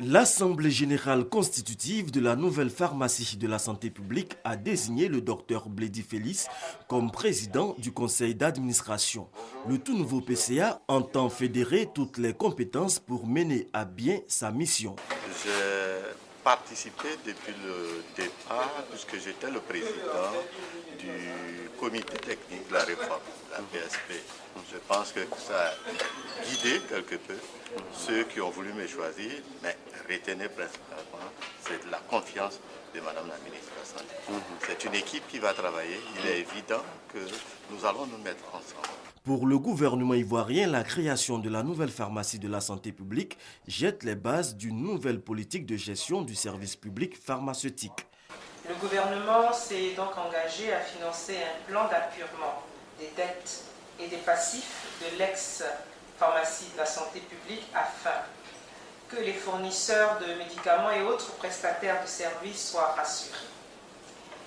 L'Assemblée générale constitutive de la nouvelle pharmacie de la santé publique a désigné le docteur Bledy Félix comme président du conseil d'administration. Le tout nouveau PCA entend fédérer toutes les compétences pour mener à bien sa mission. J'ai participé depuis le départ puisque j'étais le président du comité technique de la réforme, la PSP. Je pense que ça a guidé quelque peu ceux qui ont voulu me choisir, mais retenez principalement, c'est de la confiance de Madame la ministre de la Santé. C'est une équipe qui va travailler. Il est évident que nous allons nous mettre ensemble. Pour le gouvernement ivoirien, la création de la nouvelle pharmacie de la santé publique jette les bases d'une nouvelle politique de gestion du service public pharmaceutique. Le gouvernement s'est donc engagé à financer un plan d'appurement des dettes et des passifs de l'ex-pharmacie de la santé publique afin que les fournisseurs de médicaments et autres prestataires de services soient rassurés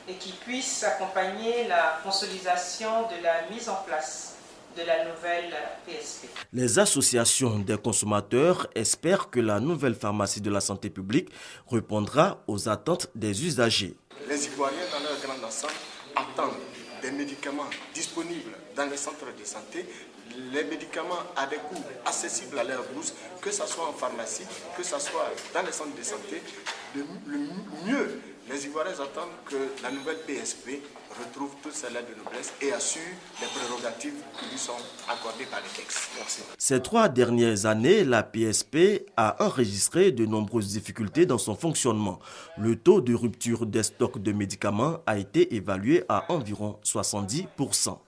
et qu'ils puissent accompagner la consolidation de la mise en place de la nouvelle PSP. Les associations des consommateurs espèrent que la nouvelle pharmacie de la santé publique répondra aux attentes des usagers. Les Ivoiriens, dans leur grand ensemble, attendent des médicaments disponibles dans les centres de santé, les médicaments à des coûts accessibles à leur bourse, que ce soit en pharmacie, que ce soit dans les centres de santé. Le mieux, les Ivoiriens attendent que la nouvelle PSP retrouve toutes ses lettres de noblesse et assure les prérogatives qui lui sont accordées par les textes. Merci. Ces 3 dernières années, la PSP a enregistré de nombreuses difficultés dans son fonctionnement. Le taux de rupture des stocks de médicaments a été évalué à environ 70%.